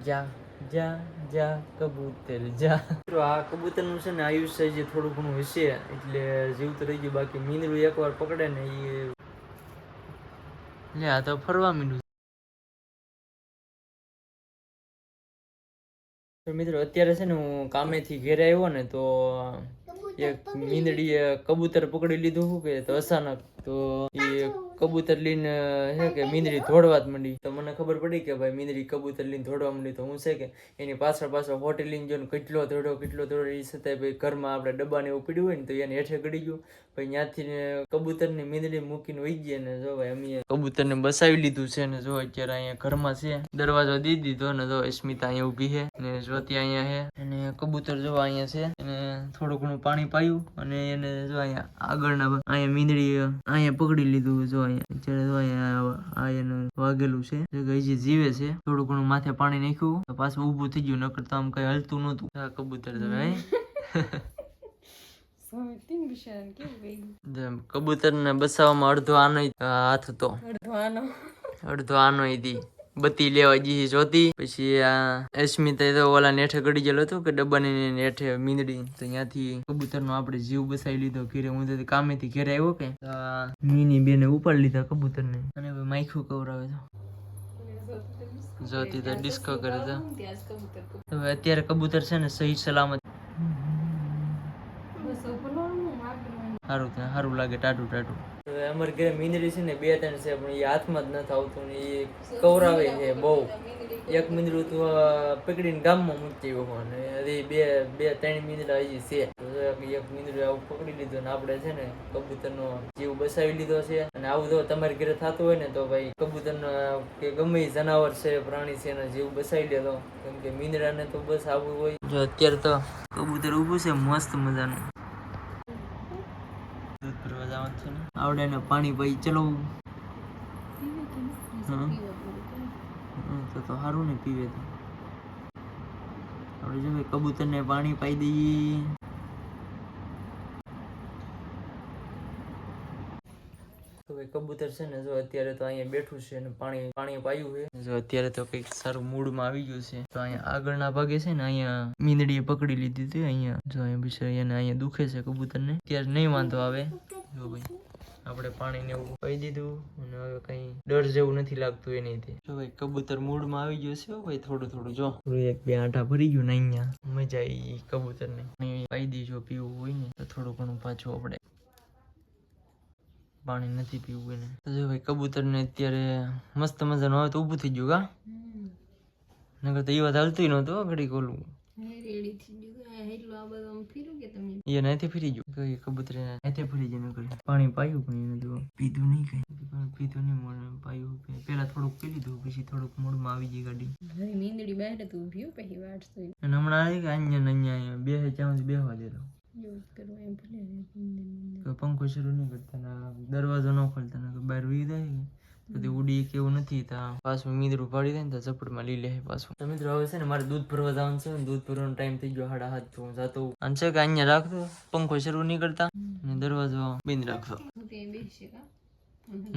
જા જા જા કબૂતર જા. મિત્રો આ કબૂતરનું છે ને આયુષ્ય જે થોડું ઘણું હશે એટલે જીવતું રહી ગયું, બાકી મીંદડું એકવાર પકડે ને એ આ તો ફરવા મીંડું. તો મિત્રો અત્યારે છે ને હું કામેથી ઘેરે આવ્યો ને તો એક મીંદડીએ કબૂતર પકડી લીધું કે તો અચાનક તો એ કબૂતર લઈને હે કે મીંદડી દોડવા જ માંડી. તો મને ખબર પડી કે ભાઈ મીંદડી કબૂતર લઈને દોડવા માંડી. તો હું છે કે એની પાછળ હોટેલ લઈને જો કેટલો દોડ્યો એ છતાંય ભાઈ ઘરમાં આપણે ડબ્બા ને એવું પીડ્યું હોય ને તો એને હેઠે ગળી ગયું. ભાઈ ત્યાંથી કબૂતર ની મીંદડી મૂકીને વહી ગયા ને જો ભાઈ અમે કબૂતર ને બસાવી લીધું છે ને જો અત્યારે અહીંયા ઘરમાં છે. દરવાજો દી દીધો ને જો અસ્મિતા અહીંયા ઉભી છે ને જ્યોતિ અહીંયા છે અને કબૂતર જો અહીંયા છે. એને થોડું ઘણું પાણી પાયું અને એને જો અહીંયા આગળના અહીંયા મીંદડી અહીંયા પકડી લીધું. જો અહીંયા અત્યારે જો અહીંયા એનું વાગેલું છે હજી જીવે છે. થોડું ઘણું માથે પાણી નાખ્યું તો પાછું ઊભું થઈ ગયું, નકર તો આમ કઈ હલતું નહોતું. આ કબૂતર તો કબૂતર ને બસાવવામાં અડધો આનો હાથ હતો, અડધો આનો બત્તી લેવા ગઈ જોતી. પછી આ અસ્મિતા તો ઓલા નેઠે ગડી ગયેલો હતો કે ડબ્બાની નેઠે મીંદડી, તો ત્યાંથી કબૂતર નો આપણે જીવ બસાવી લીધો. ઘેરે હું તો કામેથી ઘેરે આવ્યો કે મીની બેને ઉપાડી લીધા કબૂતર ને અને માખું કવરાવે છે. જોતી તો ડિસ્કો કરે છે. હવે અત્યારે કબૂતર છે ને સહી સલામત સારું લાગે ટાટું ટાટું. અમારે ઘરે મીંદડી છે ને 2-3 છે પણ એ હાથમાં જ નથી આવતું ને એ કવરાવે છે બહુ. એક મીંદડું તો પકડીને ગામમાં મૂકી આવ્યો અને હજી 2-3 મીંદડા હજી છે. એક મીંદડું આવું પકડી લીધું ને આપણે છે ને કબૂતરનો જીવ બસાવી લીધો છે. અને આવું જો તમારી ઘરે થતું હોય ને તો ભાઈ કબૂતરનો કે ગમે જનાવર છે પ્રાણી છે એનો જીવ બસાવી લેતો, કેમ કે મીંદડાને તો બસ આવું હોય. જો અત્યારે તો કબૂતર ઊભું છે મસ્ત મજાનું. દૂધ ભરવા જવાનું છે ને આવડે ને પાણી ભાઈ ચલો તો સારું ને પીવે તો આપણે જો કબૂતર ને પાણી પાઈ દઈએ. તો ભાઈ કબૂતર છે ને જો અત્યારે તો અહીંયા બેઠું છે અને પાણી પાયું છે. જો અત્યારે તો કઈક સારું મૂડમાં આવી ગયું છે. તો અહીંયા આગળના ભાગે છે ને અહીંયા મીંદડીએ પકડી લીધી હતી. અહીંયા જો અહીંયા બિચારી એને અહીંયા દુખે છે કબૂતર ને. અત્યારે નહીં વાંધો આવે. જો ભાઈ આપણે પાણી ને એવું પાઈ દીધું અને હવે કઈ ડર જેવું નથી લાગતું એની. જો ભાઈ કબૂતર મૂડમાં આવી ગયું છે ભાઈ થોડું જો 1-2 આંટા ભરી ગયું ને અહીંયા મજા આવી કબૂતર ને. પાઈ દીજો પીવું હોય ને તો થોડું ઘણું પાછું આપણે પાણી નથી પીવું એને. તો જો ભાઈ કબૂતર ને અત્યારે મસ્ત મજાનું હવે તો ઊભું થઈ ગયું. નકર તો એ વાત હાલતું નહોતું ઘડી કોલું એ નાથી ફરી ગયું કબૂતર નાથી ફરી ગયું. પાણી પાયું પણ એને તો પીધું નહીં કઈ પીધું નહીં પાયું. પેલા થોડુંક પી લીધું પછી થોડુંક મોડમાં આવી ગઈ ગાડી. મીંદડી બહાર તો ઉભી પછી વાટ અને હમણાં આવી કે અહીંયા બે ચામચ બેહવા દેતો. પંખો શરૂ નહીં કરતા, દરવાજો ન ખોલતા ને બહાર ઉઈ જાય તો ઉડી કેવું નથી. પાછું મીંદડું પાડી દે ને તો ઝપડમાં લઈ લે પાછું. તો મિત્રો હવે છે ને મારે દૂધ ભરવા જવાનું છે. દૂધ ભરવાનો ટાઈમ થઈ ગયો 7:30 તો હું જાતો અને છે કે અહીંયા રાખતો પંખો શરૂ નહીં કરતા ને દરવાજો બંધ રાખતો.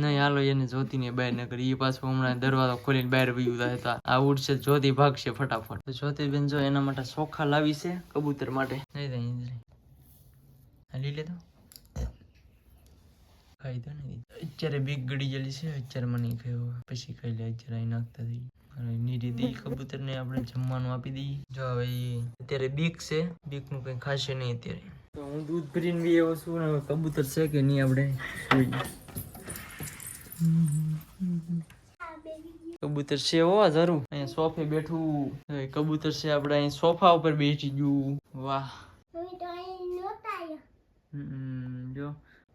નહીં હાલો એને જ્યોતિ ને બહાર ન કરી. એ પાછું હમણાં દરવાજો ખોલીને બહાર વયું જાય. આ ઉડશે જ્યોતિ ભાગશે ફટાફટ. તો જ્યોતિ બેન જો એના માટે ચોખા લાવી છે કબૂતર માટે. લઈ લેતો ખાઈ દો ને. અત્યારે બીક ગળી ગયેલી છે. અત્યારે મને ખાયો પછી ખાઈ લે. અત્યારે અહીં નાખતા થઈ નીરી દઈ કબૂતર ને આપણે જમવાનું આપી દઈએ. જો હવે અત્યારે બીક છે, બીક નું કઈ ખાશે નહીં અત્યારે. તો હું દૂધ ભરીને બી એવો છું ને કબૂતર છે કે નહીં આપણે કબૂતર છે હો જરૂર. અહીંયા સોફે બેઠું કબૂતર છે આપણે અહીં સોફા ઉપર બેસી ગયું. વાહ જો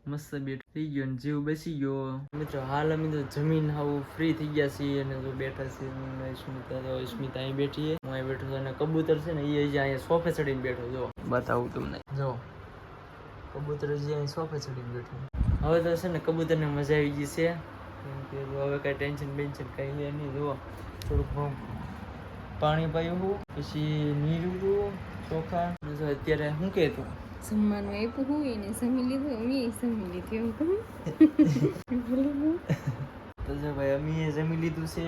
મસ્ત બેઠો થઈ ગયો ને જીવ બેસી ગયો. મિત્રો હાલ અમે તો જમીન આવું ફ્રી થઈ ગયા છીએ અને જો બેઠા છીએ. અસ્મિતા અહીં બેઠી છે, હું અહીં બેઠો છું અને કબૂતર છે ને એ અહીંયા સોફે ચડીને બેઠો. જો બતાવું તમને, જો કબૂતર જે અહીં સોફે ચડીને બેઠું. હવે તો છે ને કબૂતર ને મજા આવી ગઈ છે કેમ કે હવે કઈ ટેન્શન બેન્શન કઈ લે નહીં. જો થોડુંક પાણી પાયું પછી નીરું ચોખા. અત્યારે શું કહેતું જમવાનું આપ્યું હોય ને જમી લીધું અમે જમી લીધું તો જો ભાઈ અમે જમી લીધું છે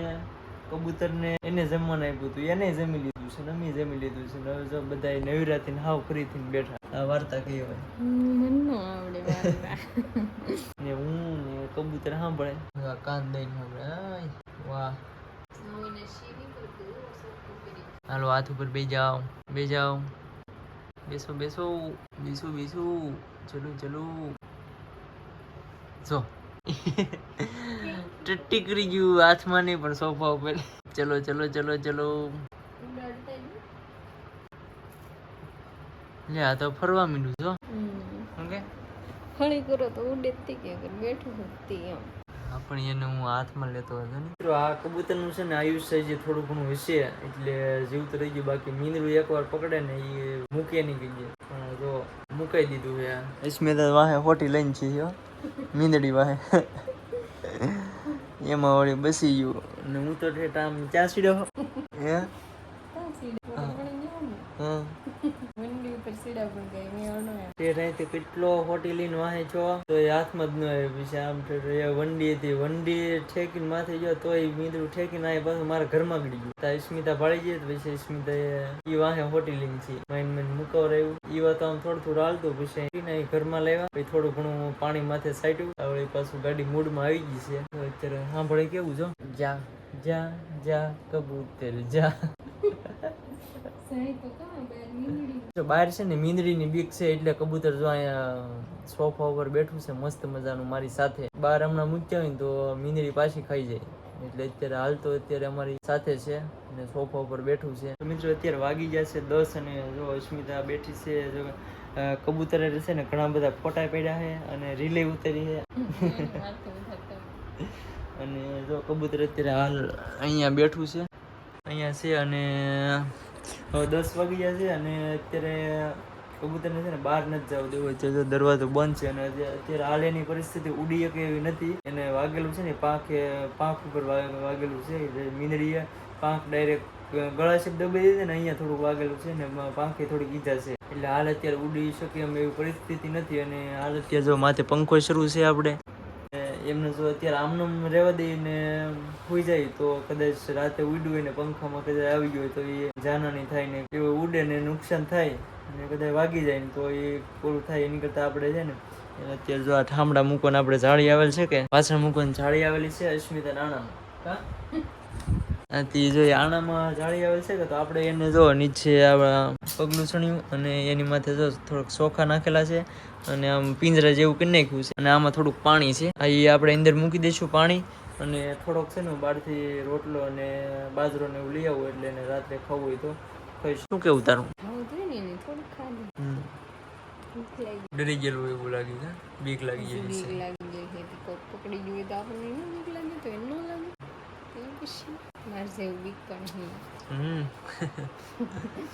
કબૂતરને એને જમવાનું આપ્યું હતું, એને જમી લીધું છે ને અમે જમી લીધું છે ને હવે જો બધા નવરાથી હાવ ફ્રી થઈને બેઠા. આ વાર્તા કહેવાય. મને ન આવડે વાર્તા. ને હું ને કબૂતર સાંભળે, કાન દઈને સાંભળે. આય વાહ. હાલો હાથ ઉપર બે જાઓ, બેસો બેસો બેસો બેસો, ચલો ચલો. જો ટટ્ટી કરી ગયું, હાથમાં નહીં પણ સોફા ઉપર. ચલો ચલો ચલો ચલો. લે આ તો ફરવા માંડ્યું છો. ઓકે હળી કરો તો ઉડે જ કે અગર બેઠું હોતી એમ. પણ એને હું હાથમાં લેતો હતો ને. મિત્રો આ કબૂતરનું છે ને આયુષ્ય જે થોડું ઘણું હશે એટલે જીવતું રહી ગયું. બાકી મીંદડું એકવાર પકડે ને એ મૂકે નહીં ગઈ પણ જો મુકાઈ દીધું છે. અસ્મિતા વાહે હોટી લઈને છે મીંદડી વાહે. એમાં વળી બસી ગયું ને હું તો ઠેઠ આમ ચા સીડ્યો. હે હા કેટલો હોટી લઈને વાહે છો તો એ હાથમાં જ ન આવે. પછી આમ વંડી હતી, વંડી ઠેકીને માથે ગયો તો એ મીંદડું ઠેકીને આવે પાછું મારા ઘરમાં ગળી ગયું. અસ્મિતા ભાળી ગઈ પછી અસ્મિતા એ વાહે હોટી લઈને છે માઇન માઇન મુકાવ રહ્યું. એ વાત આમ થોડું થોડું હાલતું પછી ઘરમાં લાવ્યા પછી થોડું ઘણું પાણી માથે સાટ્યું. હવે પાછું ગાડી મૂડમાં આવી ગઈ છે. અત્યારે સાંભળે કેવું છો, જા જા જા કબૂતર જા. બહાર છે ને મીંદડીની બીક છે એટલે કબૂતર જો અહીંયા સોફા ઉપર બેઠું છે મસ્ત મજાનું મારી સાથે. બહાર હમણાં મૂક્યા હોય ને તો મીંદડી પાછી ખાઈ જાય એટલે અત્યારે હાલ તો અત્યારે અમારી સાથે છે અને સોફા ઉપર બેઠું છે. મિત્રો અત્યારે વાગી ગયા છે 10 અને જો અસ્મિતા બેઠી છે. જો કબૂતરે છે ને ઘણા બધા ફોટા પડ્યા છે અને રીલે ઉતરી છે. અને જો કબૂતર અત્યારે હાલ અહીંયા બેઠું છે, અહીંયા છે. અને હવે 10 વાગી ગયા છે અને અત્યારે કબૂતરને છે ને બહાર નથી જવું દેવું છે. જો દરવાજો બંધ છે અને અત્યારે હાલ એની પરિસ્થિતિ ઉડી શકે એવી નથી. એને વાગેલું છે ને પાંખ ઉપર વાગેલું છે. મીંદડીએ પાંખ ડાયરેક્ટ ગળા શબ્દ દબાઈ દીધી ને અહીંયા થોડુંક વાગેલું છે ને પાંખે થોડીક ઈજા છે એટલે હાલ અત્યારે ઉડી શકે એમ એવી પરિસ્થિતિ નથી. અને હાલ અત્યારે જો માથે પંખો શરૂ છે આપણે એમને જો અત્યારે આમનું રહેવા દઈને સુઈ જાય તો કદાચ રાતે ઉડ્યું હોય ને પંખામાં કદાચ આવી ગયો હોય તો એ જાનહાની થાય ને એવું ઉડે ને નુકસાન થાય અને કદાચ વાગી જાય ને તો એ પૂરું થાય. એની કરતા આપણે છે ને અત્યારે જો આ ઠામડા મૂકવાને આપણે જાળી આવેલ છે કે પાછળ મૂકવાની જાળી આવેલી છે અસ્મિતા નાણામાં જો આણામાં જાળી આવેલ છે કે તો આપણે એને જો નીચે પગલું ચણ્યું અને એની માથે જો થોડોક ચોખા નાખેલા છે અને આમ પિંજરા જેવું કરી નાખ્યું છે અને આમાં થોડુંક પાણી છે. આ આપણે અંદર મૂકી દઈશું પાણી અને થોડોક છે ને બહારથી રોટલો અને બાજરો ને એવું લઈ આવું એટલે એને રાત્રે ખાવું હોય તો ખાઈશ. શું કેવું તારું? ડરી ગયેલું એવું લાગ્યું છે, બીક લાગી ગઈ છે. પકડી ગયું તો આપણને બીક લાગે તો ન લાગે મારે જેવું બીક પણ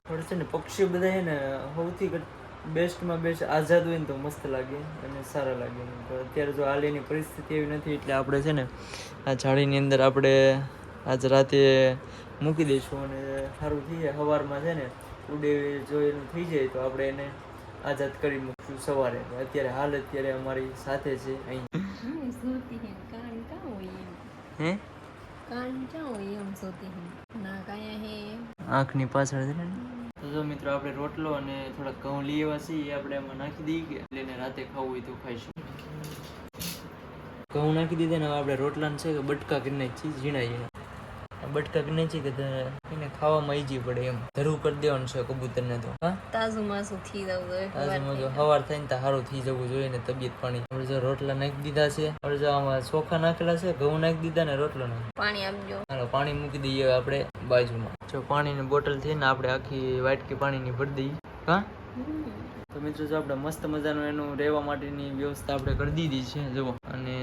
થોડું છે ને પક્ષીઓ બધા છે ને સૌથી બેસ્ટમાં બેસ્ટ આઝાદ હોય ને તો મસ્ત લાગે અને સારા લાગે. અત્યારે જો હાલ એની પરિસ્થિતિ એવી નથી એટલે આપણે છે ને આ જાળીની અંદર આપણે આજ રાતે મૂકી દઈશું અને સારું થઈ જાય. સવારમાં છે ને ઉડે જો એનું થઈ જાય તો આપણે એને આઝાદ કરી મૂકશું સવારે. અત્યારે હાલ અત્યારે અમારી સાથે છે અહીં. આંખની પાછળ છે ને. તો જો મિત્રો આપણે રોટલો અને થોડા ઘઉં લઈ આવ્યા છીએ આપણે એમાં નાખી દઈએ કે એટલે એને રાતે ખાવું હોય તો ખાઈશું. ઘઉં નાખી દીધા ને આપણે રોટલાને છે કે બટકા કરી નાખીએ ઝીણા ઝીણા બટકા કરી નાખીએ કે એને ખાવામાં ઈજી પડે એમ. ધરું કરી દેવાનું છે કબૂતરને તો. હા તાજું માસું થઈ જવું જોઈએ. સવાર થાય ને તો સારું થઈ જવું જોઈએ ને તબિયત પાણી. આપણે જો રોટલા નાખી દીધા છે, આપણે જો આમાં ચોખા નાખેલા છે, ઘઉં નાખી દીધા ને રોટલો નાખી પાણી આપજો. હાલો પાણી મૂકી દઈએ આપણે બાજુમાં. જો પાણીની બોટલ થી ને આપણે આખી વાટકી પાણીની ભરી દઈએ. હા તો મિત્રો જો આપણે મસ્ત મજાનું એનું રહેવા માટેની વ્યવસ્થા આપણે કરી દીધી છે જુઓ. અને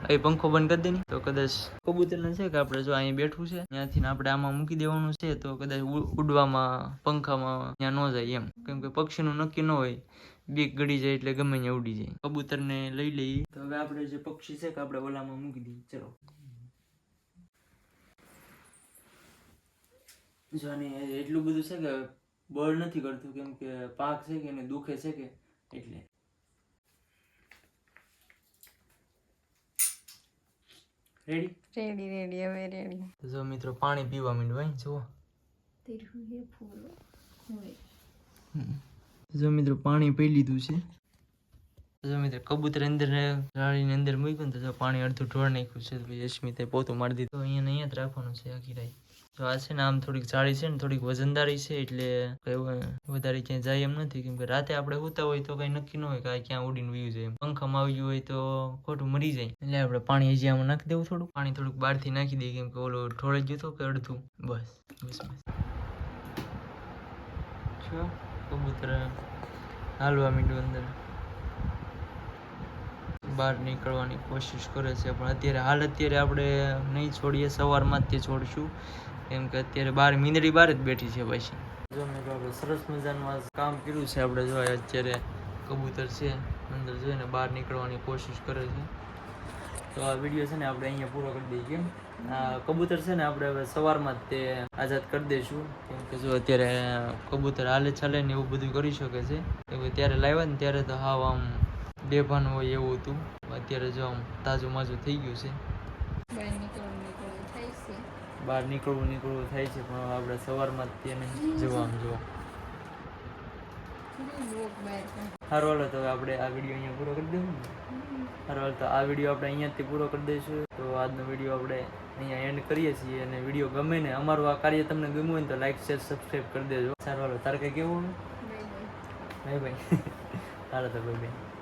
અહીં પંખો બંધ કરી દે તો કદાચ કબૂતરને છે કે આપણે જો અહીં બેઠું છે ત્યાંથી આપણે આમાં મૂકી દેવાનું છે તો કદાચ ઉડવામાં પંખામાં ત્યાં ન જાય એમ. કેમ કે પક્ષીનું નક્કી ન હોય, બીક ગળી જાય એટલે ગમે ત્યાં ઉડી જાય. કબૂતરને લઈ લઈએ તો હવે આપણે જે પક્ષી છે કે આપણે ઓલામાં મૂકી દઈએ. ચલો જો આને એટલું બધું છે કે બળ નથી કરતું કેમ કે પાક છે કે એને દુખે છે કે એટલે. રેડી રેડી હવે રેડી. તો જો મિત્રો પાણી પીવા માંડ્યું હોય જુઓ. જો મિત્રો પાણી પી લીધું છે. જો મિત્રો કબૂતર અંદર જાળીની અંદર મૂક્યું ને તો પાણી અડધું ઢોળ નાખ્યું છે. પછી અસ્મિતાએ પોતું મારી દીધું. તો અહીંયા જ રાખવાનું છે આખી રાત. તો આ છે ને આમ થોડીક જાળી છે ને થોડીક વજનદારી છે એટલે કઈ વધારે ક્યાંય જાય એમ નથી. કેમ કે રાતે આપણે સૂતા હોય તો કઈ નક્કી ન હોય કે આ ક્યાં ઉડીને વયું જાય. પંખામાં આવી ગયું હોય તો ખોટું મરી જાય. એટલે આપણે પાણી હજી આમાં નાખી દેવું. થોડું પાણી થોડુંક બહારથી નાખી દઈએ કેમ કે ઓલો ઢોળાઈ ગયું હતું કે અડધું. બસ બસ બસ કબૂતર હાલવા માંડ્યું અંદર બહાર નીકળવાની કોશિશ કરે છે. પણ અત્યારે આપણે નહીં છોડીએ. સવારમાં જ તે છોડશું કેમ કે અત્યારે બહાર મીંદડી બહાર જ બેઠી છે. પછી જો મેં આપણે સરસ મજાનું કામ કર્યું છે. આપણે જો અત્યારે કબૂતર છે અંદર જોઈને બહાર નીકળવાની કોશિશ કરે છે. તો આ વિડીયો છે ને આપણે અહીંયા પૂરો કરી દઈએ. કેમ આ કબૂતર છે ને આપણે હવે સવારમાં જ તે આઝાદ કરી દઈશું. કેમ કે જો અત્યારે કબૂતર હાલે ચાલે ને એવું બધું કરી શકે છે. કેમ કે ત્યારે લાવ્યા ને ત્યારે તો હાવ આમ બેભાન હોય એવું હતું. અત્યારે જો આમ તાજું માજું થઈ ગયું છે. બહાર નીકળવું થાય છે પણ આપણે સવારમાં જ તેને જોવા સારું હાલો તો આપણે આ વિડીયો અહીંયા પૂરો કરી દઈશું. સારું હાલ તો આ વિડીયો આપણે અહીંયાથી પૂરો કરી દઈશું. તો આજનો વિડીયો આપણે અહીંયા એન્ડ કરીએ છીએ. અને વિડીયો ગમે ને અમારું આ કાર્ય તમને ગમ્યું હોય ને તો લાઈક શેર સબસ્ક્રાઈબ કરી દેજો. સારું હાલો તારે કંઈ કેવું બાય બાય હાલો તો બાય બાય.